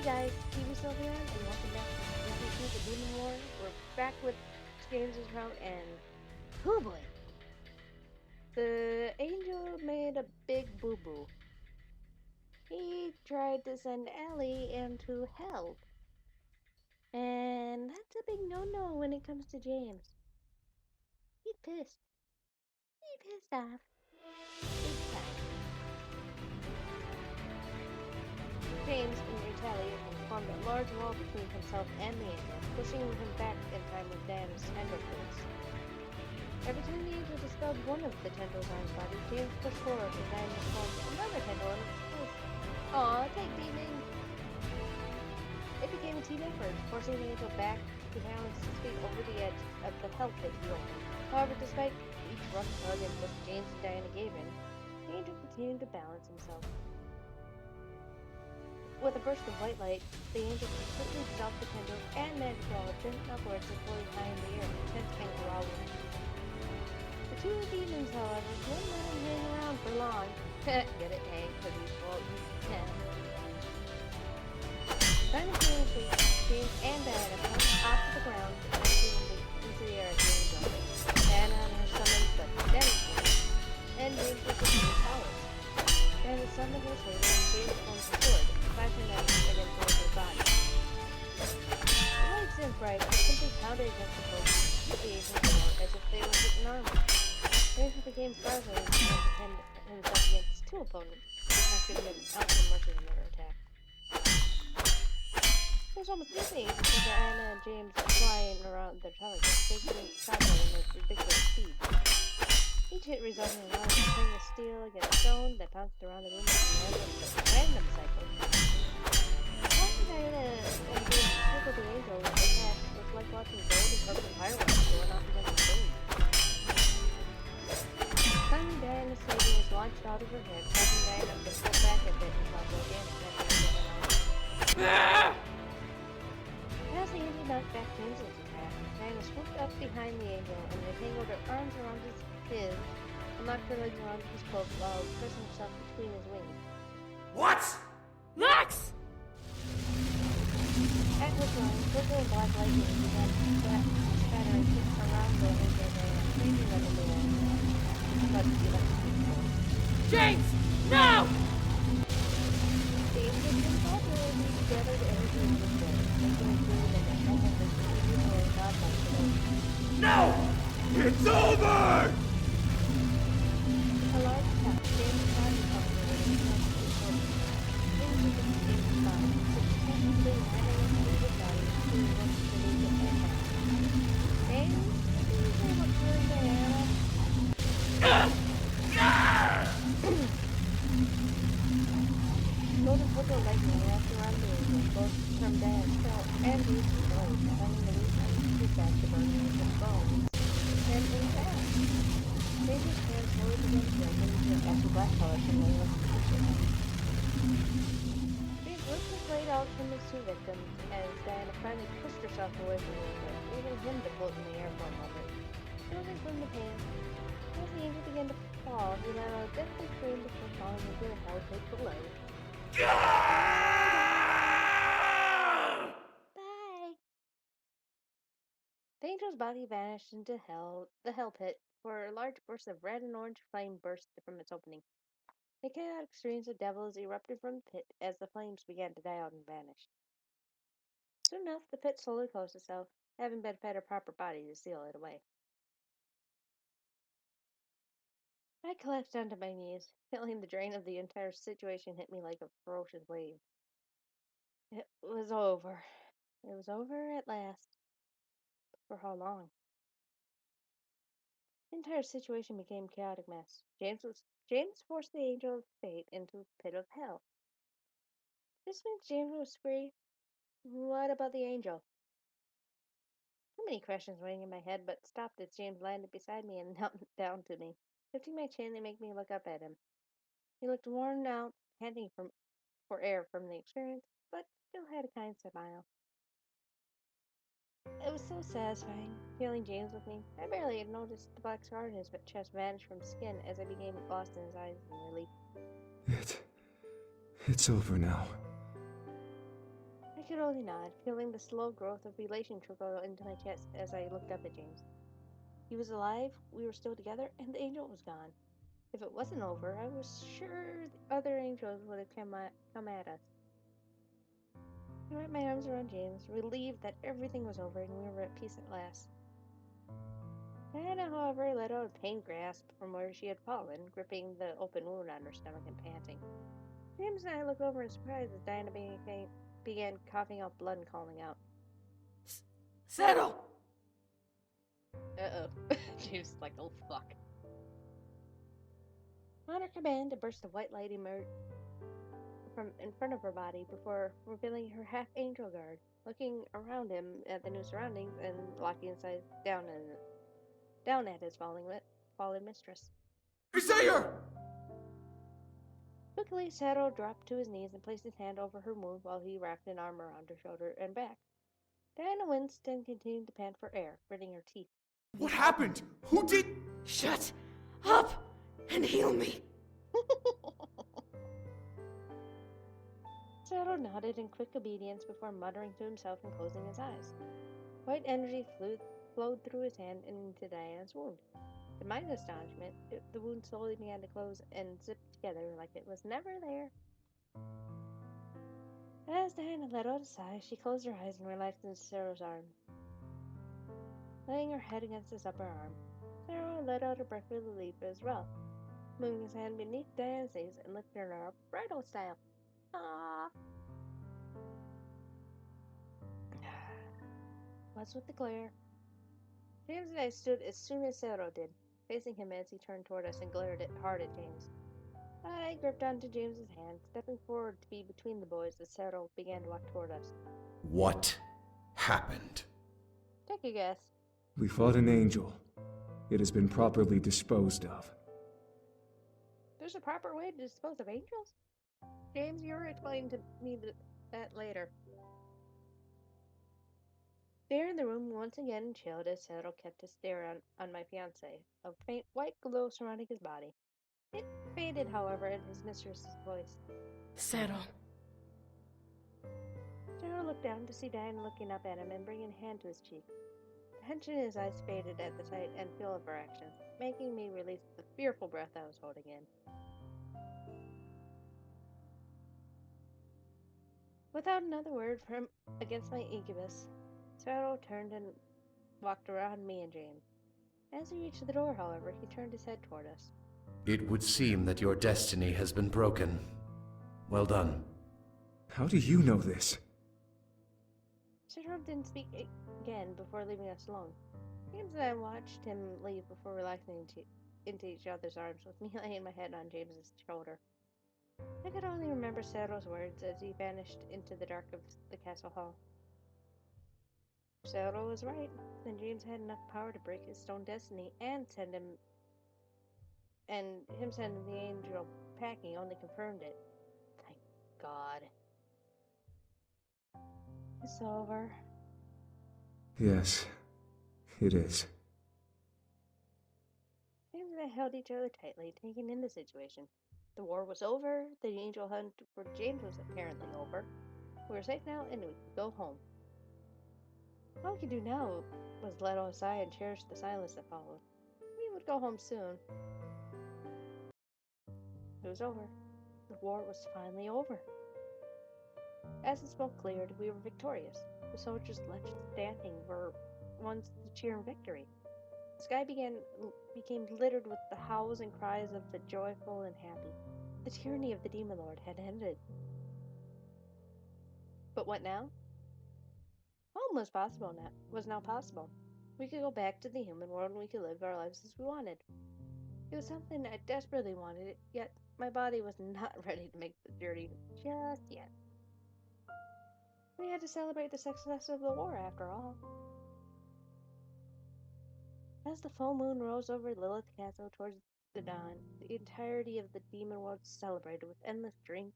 Hey guys, KiwiSylveon, and welcome back to the Demon War. We're back with James's route, and oh boy, the angel made a big boo-boo. He tried to send Ellie into hell, and that's a big no-no when it comes to James. He's pissed. He's pissed off. Big time. James, in retaliation, formed a large wall between himself and the angel, pushing him back in time with Dan's tendrils. Every time the angel dispelled one of the tendrils on his body, James pushed forward and then formed another tendril in its place. Aw, take Damien! It became a team effort, forcing the angel back to balance his feet over the edge of the hell pit he opened. However, despite each rough tug and push James and Diana gave in, the angel continued to balance himself. With a burst of white light, the angel completely dissolved the tendrils and magic wall, jumping upwards and floating high in the air, tense and growling. The two demons, however, wouldn't let him hang around for long. Get it, Hank, because he's floating. Simultaneously, James and Diana fell off the ground and into the air at the angel. Diana on her summons but devastated, and James was with his powers. Diana summoned her sword and James formed a sword, flashing them against the angel's body. The lights and bright simply pounded against the post of the angel's door as if they were hitting armor. James became startled and began to defend himself against two opponents, not giving him an ounce of mercy in their attack. It was almost dizzying to see Diana and James flying around their targets, taking traveling at ridiculous speed. Each hit resulted in a large string of steel against stone that bounced around the room in a random cycle. Watching Diana and James circle the angel with their attacks looked like watching gold and purple fireworks going off against the stage. Finally, Diana's saber was launched out of her head, causing Diana to pull back a bit and while James met her out. As the angel knocked back James's attack, Diana swooped up behind the angel and entangled her arms around his and locked her legs around his cloak while pressing herself between his wings. What? Max! At her throne, purple and black lightning began scattering around the angel and freezing them in the air. But the electric force. James! No! The angel and Father gathered energy in this way, making it clear that the heaven was completely or godlike today. No! It's over! A large cat, James found the cover with his hands to his shoulder. James was in the same spot, which technically neither was in his body, so he was to lose it right now. James, what do you say about killing Diana? Golden purple lightning wrapped around the angel, both from Diana's felt and James' blade, turning the loose ice back to burning his bones. And in fact, James's hands slowly began to break into an ashy black color from the electrocution. James ripped his blade out from his two victims as Diana finally pushed herself away from the angel, leaving him to float in the air for a moment. Shielding from the pain, as the angel began to fall, he let out a deathly scream before falling into the hell pit below. Bye! The angel's body vanished into the hell pit, where a large burst of red and orange flame burst from its opening. The chaotic streams of devils erupted from the pit as the flames began to die out and vanish. Soon enough, the pit slowly closed itself, having been fed a proper body to seal it away. I collapsed onto my knees, feeling the drain of the entire situation hit me like a ferocious wave. It was over. It was over at last. For how long? The entire situation became a chaotic mess. James forced the angel of fate into the pit of hell. This means James was free. What about the angel? Too many questions running in my head, but stopped as James landed beside me and knelt down to me, lifting my chin and making me look up at him. He looked worn out, panting for air from the experience, but still had a kind smile. It was so satisfying, feeling James with me. I barely had noticed the black scar in his chest vanish from his skin as I became lost in his eyes in relief. It's over now. could only nod, feeling the slow growth of relation trickle into my chest as I looked up at James. He was alive, we were still together, and the angel was gone. If it wasn't over, I was sure the other angels would have come at us. I wrapped my arms around James, relieved that everything was over and we were at peace at last. Diana, however, let out a pained grasp from where she had fallen, gripping the open wound on her stomach and panting. James and I looked over in surprise as Diana began coughing out blood and calling out. Settle! Uh-oh. James is like, oh fuck. On her command, a burst of white light emerged from in front of her body before revealing her half-angel guard, looking around him at the new surroundings and locking his eyes down at his fallen mistress. Isaiah! Quickly, Sato dropped to his knees and placed his hand over her wound while he wrapped an arm around her shoulder and back. Diana winced and continued to pant for air, gritting her teeth. What happened? Who did? Shut up and heal me. Sato nodded in quick obedience before muttering to himself and closing his eyes. White energy flowed through his hand and into Diana's wound. To my astonishment, the wound slowly began to close and zip together like it was never there. As Diana let out a sigh, she closed her eyes and relaxed into Sarah's arm, laying her head against his upper arm. Sarah let out a breath of relief as well, moving his hand beneath Diana's knees and lifting her up bridal style. Ah. What's with the glare? James and I stood as soon as Sarah did, facing him as he turned toward us and glared hard at James. I gripped onto James's hand, stepping forward to be between the boys as Sarah began to walk toward us. What happened? Take a guess. We fought an angel. It has been properly disposed of. There's a proper way to dispose of angels? James, you're explaining to me that later. There in the room once again chilled as Sarah kept his stare on my fiancé, a faint white glow surrounding his body. It faded, however, at his mistress's voice. Settle. Sarah looked down to see Diana looking up at him and bringing a hand to his cheek. The tension in his eyes faded at the sight and feel of her actions, making me release the fearful breath I was holding in. Without another word from against my incubus, Sarah turned and walked around me and James. As he reached the door, however, he turned his head toward us. It would seem that your destiny has been broken. Well done. How do you know this? Sarah didn't speak again before leaving us alone. James and I watched him leave before relaxing into each other's arms, with me laying my head on James's shoulder. I could only remember Sarah's words as he vanished into the dark of the castle hall. Sarah was right, and James had enough power to break his stone destiny and him sending the angel packing only confirmed it. Thank God. It's over. Yes, it is. James and I held each other tightly, taking in the situation. The war was over, the angel hunt for James was apparently over. We were safe now, and we could go home. All we could do now was let out a sigh and cherish the silence that followed. We would go home soon. It was over. The war was finally over. As the smoke cleared, we were victorious. The soldiers left standing were ones to cheer in victory. The sky became littered with the howls and cries of the joyful and happy. The tyranny of the Demon Lord had ended. But what now? Home was now possible. We could go back to the human world and we could live our lives as we wanted. It was something I desperately wanted, yet my body was not ready to make the journey just yet. We had to celebrate the success of the war, after all. As the full moon rose over Lilith Castle towards the dawn, the entirety of the demon world celebrated with endless drink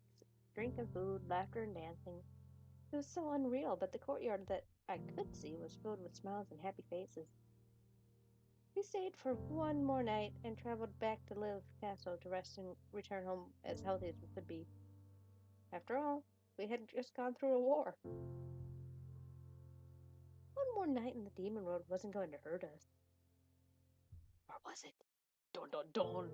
and food, laughter and dancing. It was so unreal, but the courtyard that I could see was filled with smiles and happy faces. We stayed for one more night and traveled back to Lilith Castle to rest and return home as healthy as we could be. After all, we had just gone through a war. more night in the Demon Road wasn't going to hurt us. Or was it? Dun dun dun!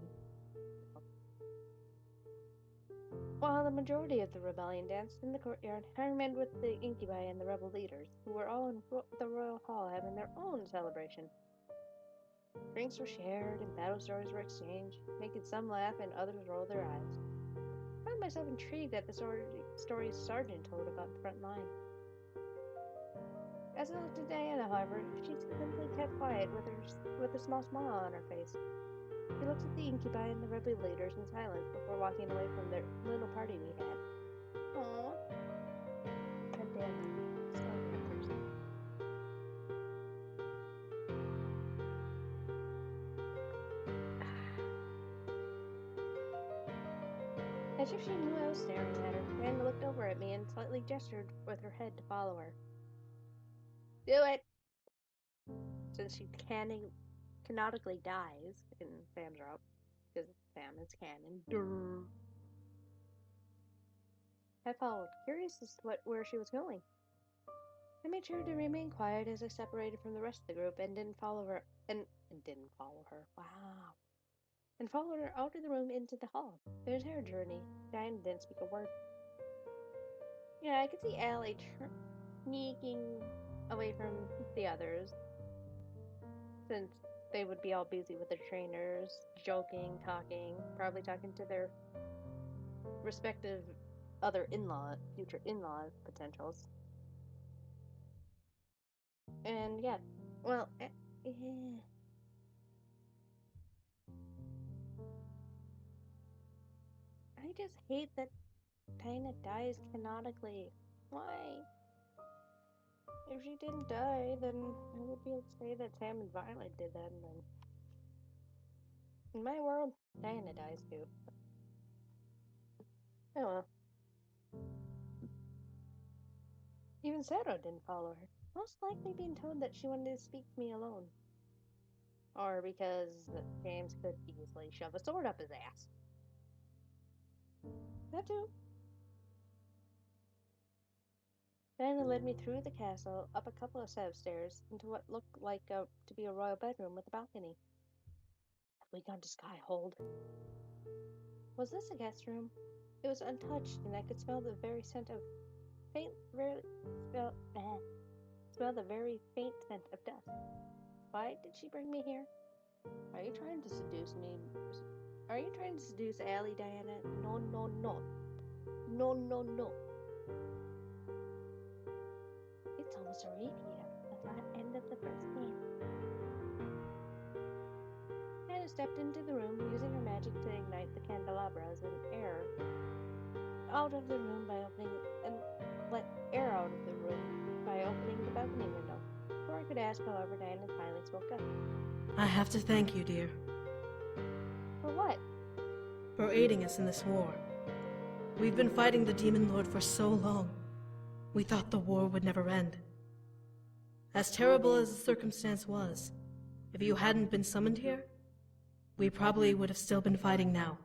While the majority of the rebellion danced in the courtyard, I remained with the Incubi and the rebel leaders, who were all in the royal hall having their own celebration. Drinks were shared and battle stories were exchanged, making some laugh and others roll their eyes. I found myself intrigued at the stories Sergeant told about the front line. As I looked at Diana, however, she simply kept quiet with a small smile on her face. She looked at the Incubi and the rebel leaders in silence before walking away from the little party we had. Aww. God damn it. So that person. As if she knew I was staring at her, Diana looked over at me and slightly gestured with her head to follow her. Do it! Since she canonically dies in Sam's route, because Sam is canon. Durr. I followed, curious as to where she was going. I made sure to remain quiet as I separated from the rest of the group and didn't follow her. Wow. And followed her out of the room into the hall. It was her journey. Diana didn't speak a word. Yeah, I could see Allie sneaking away from the others, since they would be all busy with their trainers, joking, talking, probably talking to their respective other future in-law potentials. And yeah, well, yeah. I just hate that Dinah dies canonically. Why? If she didn't die, then I would be able to say that Sam and Violet did that, and then in my world, Diana dies too. Oh well. Even Sarah didn't follow her. Most likely being told that she wanted to speak to me alone. Or because James could easily shove a sword up his ass. That too. Diana led me through the castle, up a couple of set of stairs, into what looked like to be a royal bedroom with a balcony. Have we gone to Skyhold? Was this a guest room? It was untouched, and I could smell the very scent of smell the very faint scent of dust. Why did she bring me here? Are you trying to seduce me? Are you trying to seduce Allie, Diana? No, no, no. No, no, no. It's almost a repeat of the end of the first game. Diana stepped into the room, using her magic to ignite the candelabras and air out of the room by opening and let air out of the room by opening the balcony window. Before I could ask, however, Diana finally spoke up. I have to thank you, dear. For what? For aiding us in this war. We've been fighting the Demon Lord for so long. We thought the war would never end. As terrible as the circumstance was, if you hadn't been summoned here, we probably would have still been fighting now.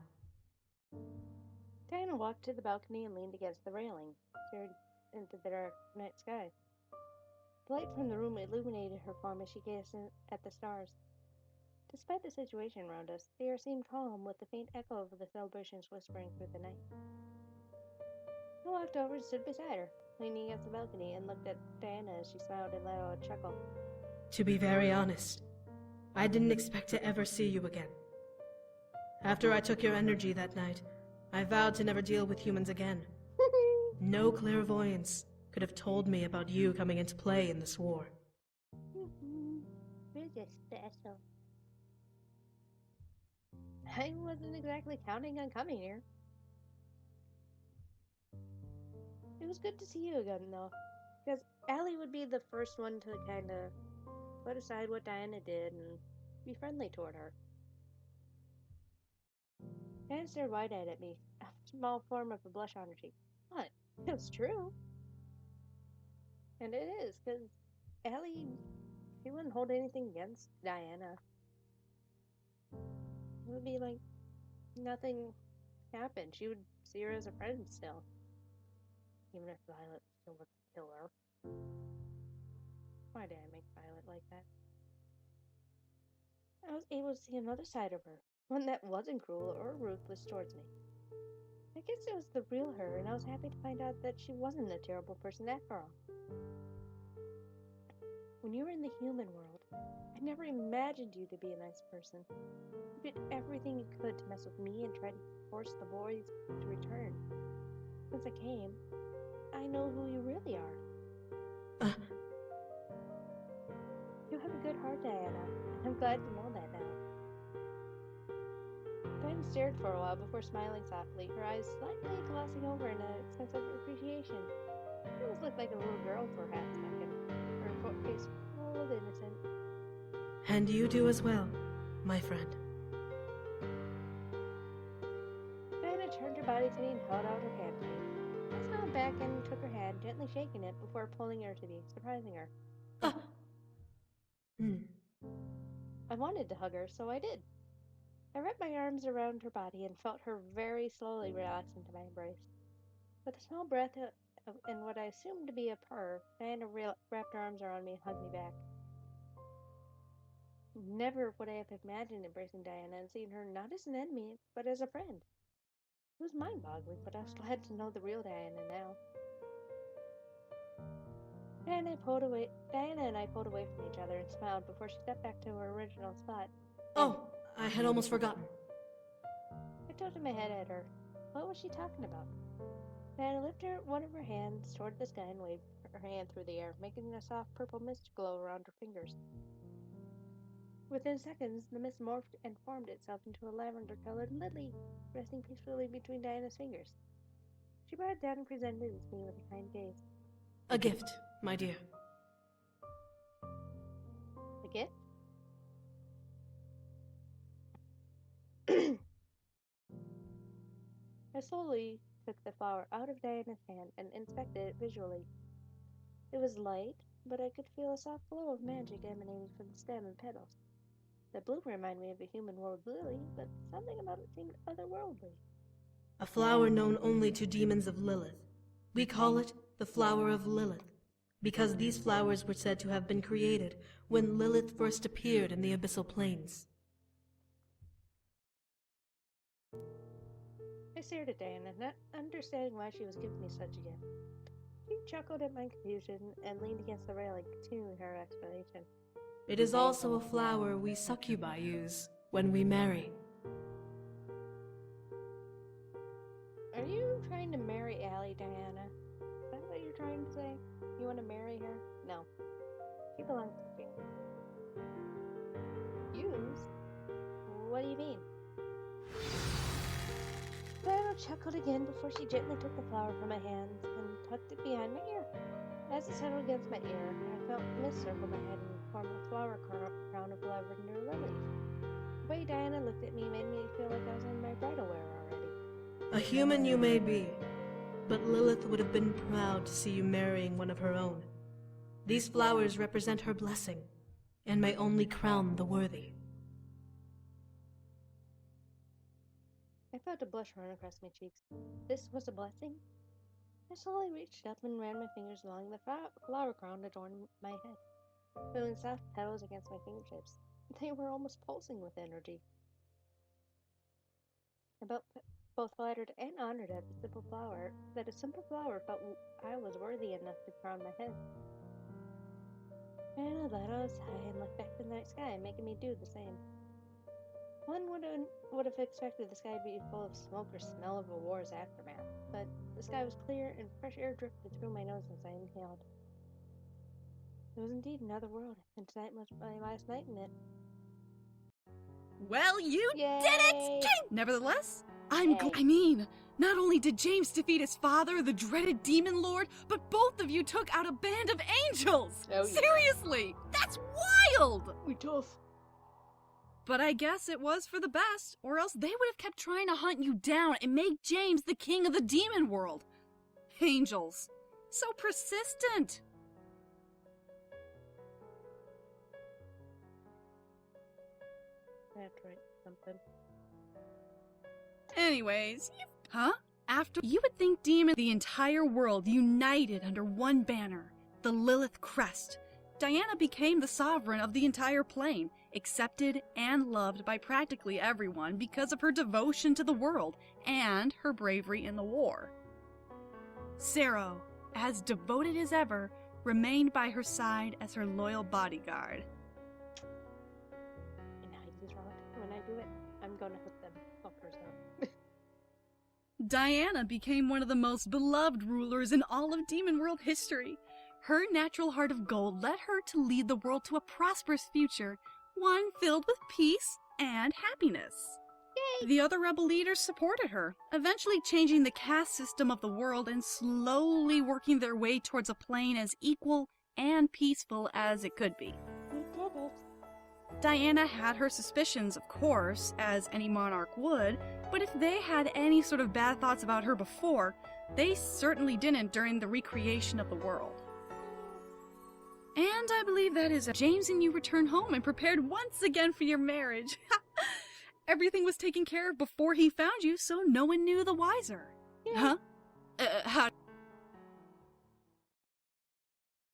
Diana walked to the balcony and leaned against the railing, stared into the dark night sky. The light from the room illuminated her form as she gazed at the stars. Despite the situation around us, the air seemed calm, with the faint echo of the celebrations whispering through the night. I walked over and stood beside her, leaning against the balcony, and looked at Diana as she smiled and let out a chuckle. To be very honest, I didn't expect to ever see you again. After I took your energy that night, I vowed to never deal with humans again. No clairvoyance could have told me about you coming into play in this war. You're just special. I wasn't exactly counting on coming here. It was good to see you again, though, because Allie would be the first one to kind of put aside what Diana did and be friendly toward her. Diana stared wide-eyed at me, a small form of a blush on her cheek. What? It's true. And it is, because Allie, she wouldn't hold anything against Diana. It would be like nothing happened. She would see her as a friend still. Even if Violet still would kill her. Why did I make Violet like that? I was able to see another side of her, one that wasn't cruel or ruthless towards me. I guess it was the real her, and I was happy to find out that she wasn't a terrible person after all. When you were in the human world, I never imagined you to be a nice person. You did everything you could to mess with me and try to force the boys to return. Since I came, I know who you really are. You have a good heart, Diana, and I'm glad to know that now. Diana stared for a while before smiling softly, her eyes slightly glossing over in a sense of appreciation. She almost looked like a little girl for half a second, her face full of innocent. And you do as well, my friend. Diana turned her body to me and held out her hand to me. I smiled back and took her hand, gently shaking it before pulling her to me, surprising her. I wanted to hug her, so I did. I wrapped my arms around her body and felt her very slowly relax into my embrace. With a small breath and what I assumed to be a purr, Diana wrapped her arms around me and hugged me back. Never would I have imagined embracing Diana and seeing her not as an enemy, but as a friend. It was mind-boggling, but I was glad to know the real Diana now. Diana and I pulled away from each other and smiled before she stepped back to her original spot. Oh, I had almost forgotten. I tilted my head at her. What was she talking about? Diana lifted one of her hands toward the sky and waved her hand through the air, making a soft purple mist glow around her fingers. Within seconds, the mist morphed and formed itself into a lavender-colored lily, resting peacefully between Diana's fingers. She bowed down and presented it to me with a kind gaze. A gift, my dear. A gift? I slowly took the flower out of Diana's hand and inspected it visually. It was light, but I could feel a soft glow of magic emanating from the stem and petals. The bloom reminded me of a human world lily, but something about it seemed otherworldly. A flower known only to demons of Lilith. We call it the Flower of Lilith, because these flowers were said to have been created when Lilith first appeared in the abyssal plains. I stared at Diana, not understanding why she was giving me such a gift. She chuckled at my confusion and leaned against the railing, continuing her explanation. It is also a flower we succubi use when we marry. Are you trying to marry Allie, Diana? Is that what you're trying to say? You want to marry her? No. She belongs to you. Use? What do you mean? Diana chuckled again before she gently took the flower from my hands and tucked it behind my ear. As it settled against my ear, I felt mist circle my head and form a flower crown of lavender lilies. The way Diana looked at me made me feel like I was in my bridal wear already. A human you may be, but Lilith would have been proud to see you marrying one of her own. These flowers represent her blessing, and may only crown the worthy. I felt a blush run across my cheeks. This was a blessing? I slowly reached up and ran my fingers along the flower crown adorning my head, feeling soft petals against my fingertips. They were almost pulsing with energy. I felt both flattered and honored that a simple flower felt I was worthy enough to crown my head. And I let out a sigh and looked back to the night sky, making me do the same. One would have expected the sky to be full of smoke or smell of a war's aftermath, but the sky was clear and fresh air drifted through my nose as I inhaled. It was indeed another world, and tonight was my last night in it. Well, you Yay! did it! Nevertheless, not only did James defeat his father, the dreaded demon lord, but both of you took out a band of angels! Oh, yeah. Seriously! That's wild! We tough. But I guess it was for the best, or else they would have kept trying to hunt you down and make James the king of the demon world. Angels. So persistent. That's right, something. Anyways, After you would think the entire world united under one banner, the Lilith crest, Diana became the sovereign of the entire plane, accepted and loved by practically everyone because of her devotion to the world and her bravery in the war. Sero, as devoted as ever, remained by her side as her loyal bodyguard. And Heidi's wrong. When I do it, I'm gonna hook them fuckers up. Diana became one of the most beloved rulers in all of Demon World history. Her natural heart of gold led her to lead the world to a prosperous future, one filled with peace and happiness. Yay! The other rebel leaders supported her, eventually changing the caste system of the world and slowly working their way towards a plane as equal and peaceful as it could be. We did it. Diana had her suspicions, of course, as any monarch would, but if they had any sort of bad thoughts about her before, they certainly didn't during the recreation of the world. And I believe that is James and you returned home and prepared once again for your marriage. Everything was taken care of before he found you, so no one knew the wiser. Yeah. Huh? How?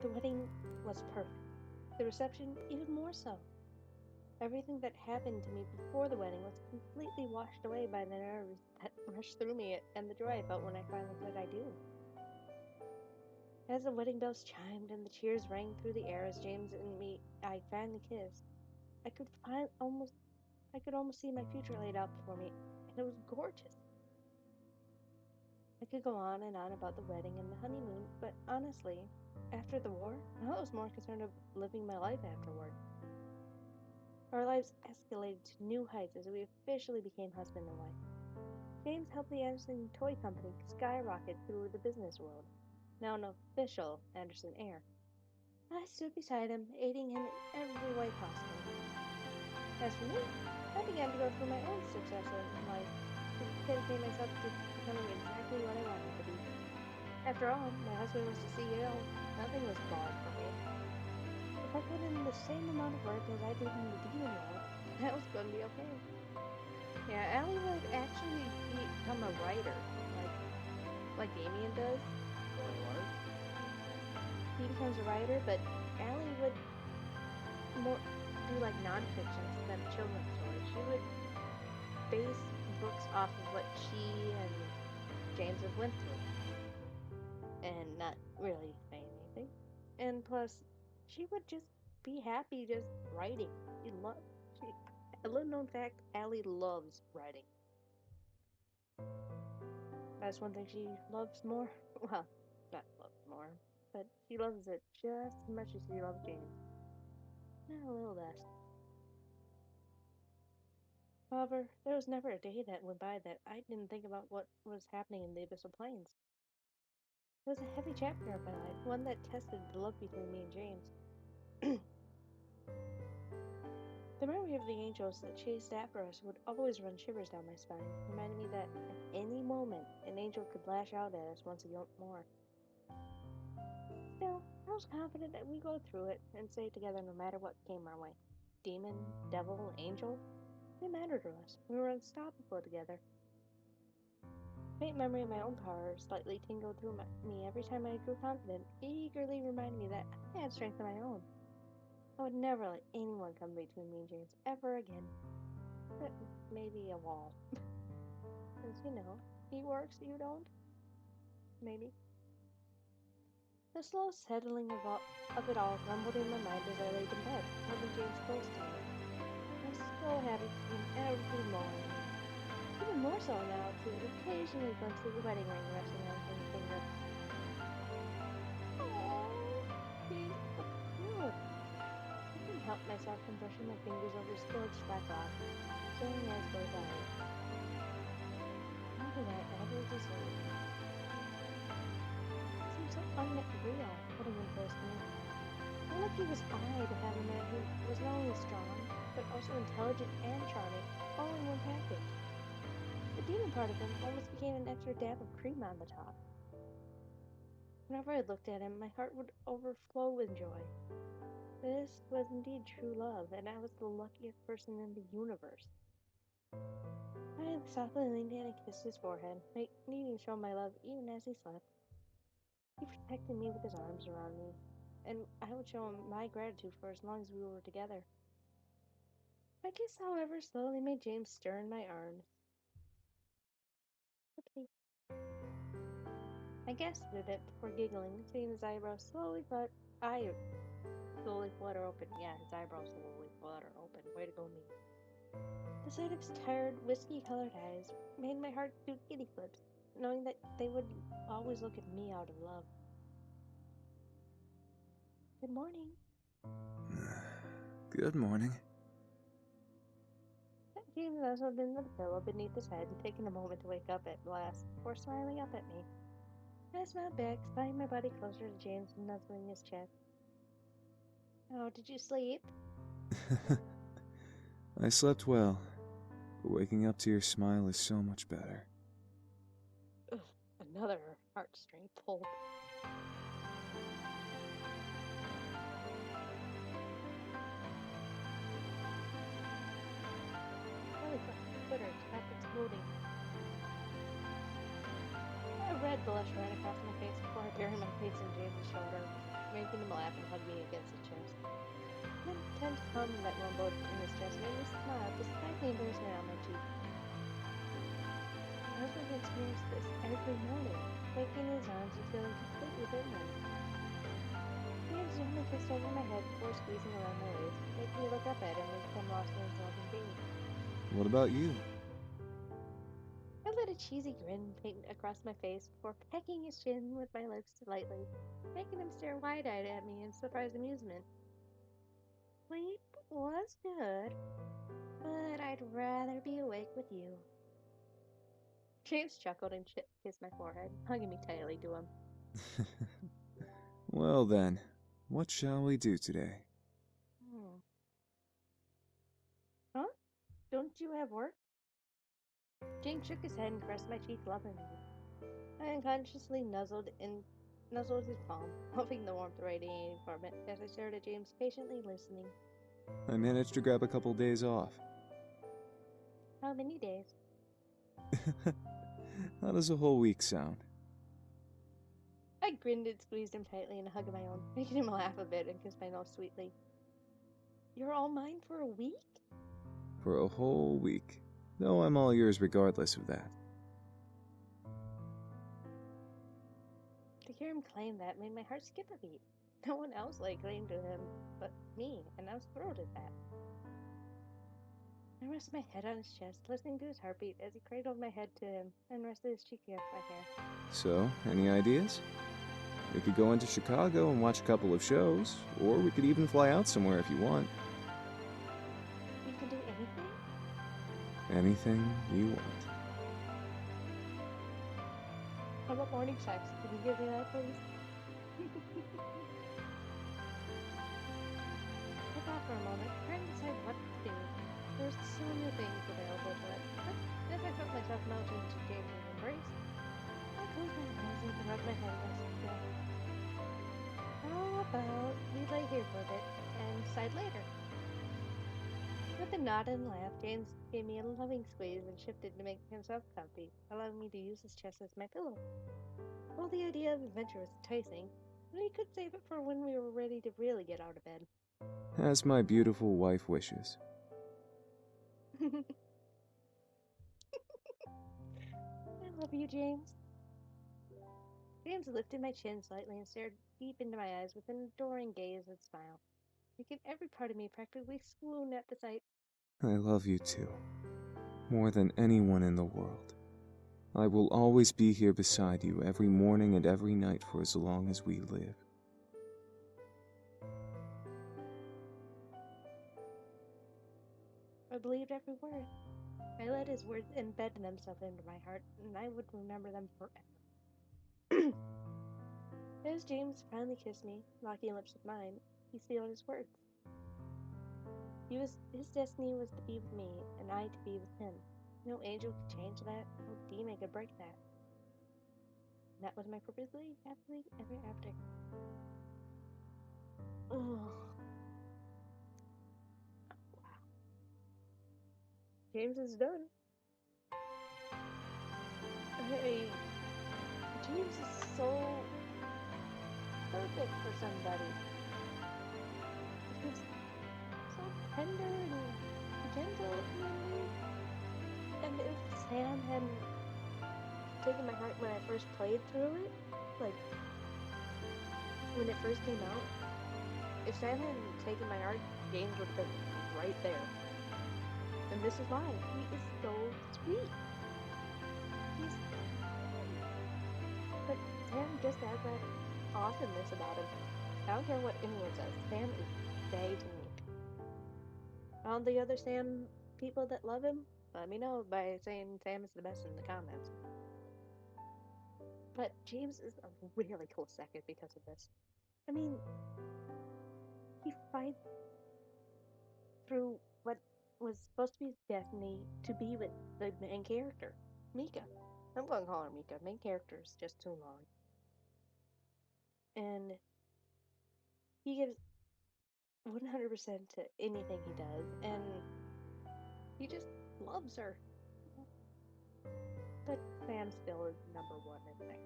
The wedding was perfect. The reception, even more so. Everything that happened to me before the wedding was completely washed away by the nerves that rushed through me and the joy I felt when I finally said I do. As the wedding bells chimed and the cheers rang through the air as James and I finally kissed, I could almost see my future laid out before me, and it was gorgeous. I could go on and on about the wedding and the honeymoon, but honestly, after the war, I was more concerned with living my life afterward. Our lives escalated to new heights as we officially became husband and wife. James helped the Anderson toy company skyrocket through the business world, now an official Anderson heir. I stood beside him, aiding him in every way possible. As for me, I began to go through my own success in life, to dedicate myself to becoming exactly what I wanted to be. After all, my husband was the CEO. Nothing was barred for me. If I put in the same amount of work as I did in the demon world, that was going to be okay. Yeah, Allie would actually become a writer, like Damien does. He becomes a writer, but Allie would more do like nonfiction instead of children's stories. She would base books off of what she and James have went through, and not really say anything. And plus, she would just be happy just writing. A little known fact, Allie loves writing. That's one thing she loves more. Well, not loves more, but she loves it just as much as she loves James. Not a little less. However, there was never a day that went by that I didn't think about what was happening in the Abyssal Plains. It was a heavy chapter of my life, one that tested the love between me and James. The memory of the angels that chased after us would always run shivers down my spine, reminding me that at any moment an angel could lash out at us once more. Still, I was confident that we'd go through it and stay together no matter what came our way. Demon, devil, angel, it didn't matter to us. We were unstoppable together. Faint memory of my own power slightly tingled through me every time I grew confident, eagerly reminding me that I had strength of my own. I would never let anyone come between me and James ever again. But maybe a wall. Since, he works, you don't? Maybe. The slow settling of it all rumbled in my mind as I laid in bed, holding James close to me. I was so happy to see him every morning. Even more so now to occasionally glimpse the wedding ring resting on his finger. Oh, he's so cute. I couldn't help myself from brushing my fingers over his gorgeous black rock, staring at his both eyes. How did I ever deserve it? It seemed so unreal, putting him close to me. How lucky was I to have a man who was not only strong, but also intelligent and charming, all in one package. The demon part of him almost became an extra dab of cream on the top. Whenever I looked at him, my heart would overflow with joy. This was indeed true love, and I was the luckiest person in the universe. I softly leaned in and kissed his forehead, needing to show my love even as he slept. He protected me with his arms around me, and I would show him my gratitude for as long as we were together. My kiss, however, slowly made James stir in my arms. Okay. I gasped at it before giggling, seeing his eyebrows slowly flutter open. Yeah, his eyebrows slowly flutter open. Way to go, me. The sight of his tired, whiskey-colored eyes made my heart do giddy flips, knowing that they would always look at me out of love. Good morning. Good morning. James nestled into the pillow beneath his head, taking a moment to wake up at last, before smiling up at me. I smiled back, sliding my body closer to James and nuzzling his chest. Oh, did you sleep? I slept well, but waking up to your smile is so much better. Ugh, another heartstring pull. Holy fuck, Twitter, stop exploding. A red blush ran across my face before I buried my face in James' shoulder, making him laugh and hug me against his chest. That intense hum that rumbled in his chest made me smile despite the embarrassment on my cheek. My husband experienced this every morning, waking in his arms and feeling completely within. He had gently kissed over my head before squeezing around my waist, making me look up at him and become lost in his loving gaze. What about you? I let a cheesy grin paint across my face before pecking his chin with my lips lightly, making him stare wide-eyed at me in surprised amusement. Sleep was good, but I'd rather be awake with you. James chuckled and kissed my forehead, hugging me tightly to him. Well then, what shall we do today? Huh? Don't you have work? James shook his head and caressed my cheek lovingly. I unconsciously nuzzled his palm, loving the warmth radiating from it as I stared at James, patiently listening. I managed to grab a couple days off. How many days? How does a whole week sound? I grinned and squeezed him tightly in a hug of my own, making him laugh a bit and kiss my nose sweetly. You're all mine for a week? For a whole week. Though I'm all yours regardless of that. To hear him claim that made my heart skip a beat. No one else laid claim to him but me, and I was thrilled at that. I rested my head on his chest, listening to his heartbeat as he cradled my head to him and rested his cheek against my hair. So, any ideas? We could go into Chicago and watch a couple of shows, or we could even fly out somewhere if you want. You can do anything? Anything you want. How about morning sex? Can you give me that, please? I thought for a moment, trying to decide what to do. There were so many things available to it, but as I felt myself melt into James' embrace, I closed my eyes and rubbed my head against his neck. How about we lay here for a bit and decide later? With a nod and laugh, James gave me a loving squeeze and shifted to make himself comfy, allowing me to use his chest as my pillow. While the idea of adventure was enticing, we could save it for when we were ready to really get out of bed. As my beautiful wife wishes. I love you, James. James lifted my chin slightly and stared deep into my eyes with an adoring gaze and smile, making every part of me practically swoon at the sight. I love you too. More than anyone in the world. I will always be here beside you every morning and every night for as long as we live. I believed every word. I let his words embed themselves into my heart, and I would remember them forever. As James finally kissed me, locking lips with mine, he sealed his words. His destiny was to be with me, and I to be with him. No angel could change that, no demon could break that. And that was my perfectly happily ever after. Oh. Wow. James is done. Hey, James is so perfect for somebody. He's so tender and gentle and me. And if Sam hadn't taken my heart when I first played through it, like when it first came out, if Sam hadn't taken my heart, James would have been right there. And this is why. He is so sweet. He's... But Sam just has that awesomeness about him. I don't care what anyone says. Sam is bae to me. All the other Sam people that love him, let me know by saying Sam is the best in the comments. But James is a really close second because of this. I mean, he fights through what was supposed to be his destiny to be with the main character, Mika. I'm going to call her Mika. Main character is just too long. And he gives 100% to anything he does, and he just loves her. But Sam still is number one in there.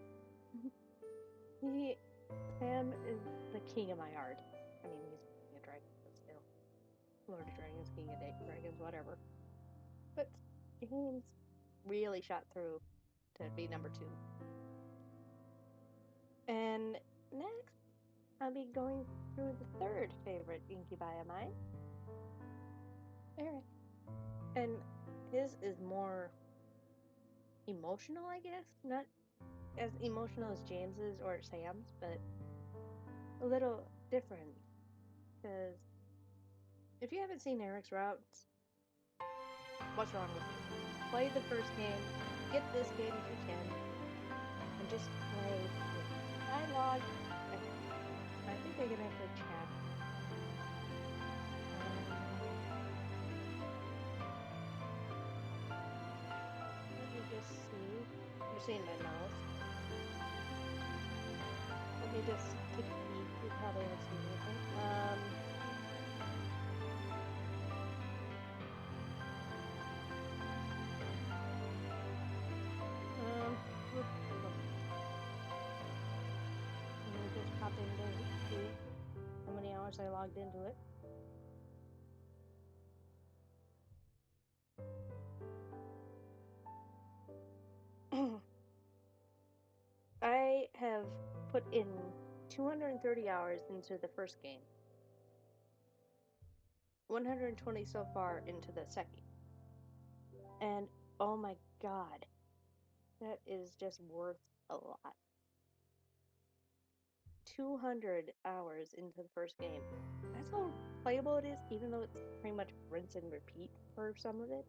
Sam is the king of my heart. I mean, he's king of dragons, but still. Lord of Dragons, King of Dragons, whatever. But James really shot through to be number 2. And next, I'll be going through the third favorite incubi of mine, Erik. And his is more emotional, I guess. Not as emotional as James's or Sam's, but a little different. Because if you haven't seen Erik's routes, what's wrong with you? Play the first game, get this game if you can, and just play. I logged. I think I can actually chat. Let me just see. You're seeing my mouse. Let me just take a peek. You probably haven't seen anything. Let me just pop in there and see how many hours I logged into it. I have put in 230 hours into the first game. 120 so far into the second. And oh my god, that is just worth a lot. 200 hours into the first game. That's how playable it is, even though it's pretty much rinse and repeat for some of it.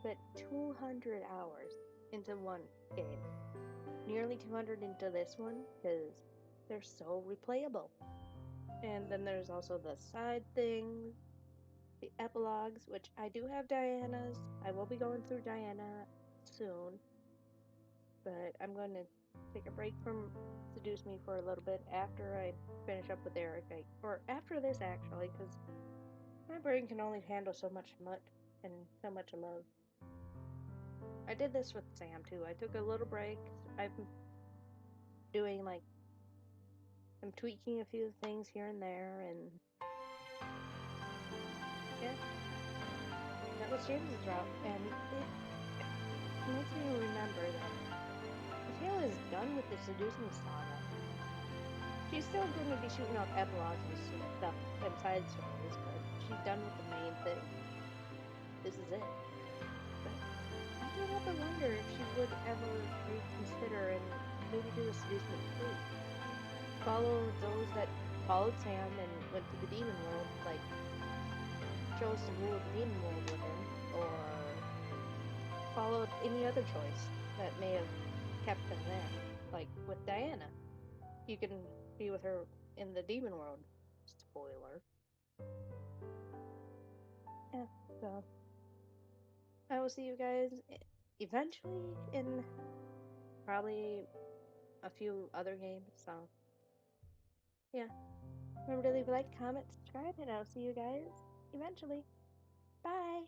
But 200 hours into one game. Nearly 200 into this one, because they're so replayable. And then there's also the side things, the epilogues, which I do have Diana's. I will be going through Diana soon. But I'm going to take a break from Seduce Me for a little bit after I finish up with Erik. Or after this, actually, because my brain can only handle so much and so much love. I did this with Sam, too. I took a little break. I'm doing, I'm tweaking a few things here and there, and yeah, that was James's route, and it makes me remember that Michaela is done with the Seduce Me saga. She's still going to be shooting out epilogues and stuff and side stories, but she's done with the main thing. This is it. But I can't help but wonder if she would ever reconsider and maybe do a Seduce Me 3. Follow those that followed Sam and went to the demon world, chose to rule the demon world with him, or followed any other choice that may have kept them there. Like with Diana. You can be with her in the demon world. Spoiler. Yeah, so I will see you guys eventually in probably a few other games, so yeah. Remember to leave a like, comment, subscribe, and I'll see you guys eventually. Bye!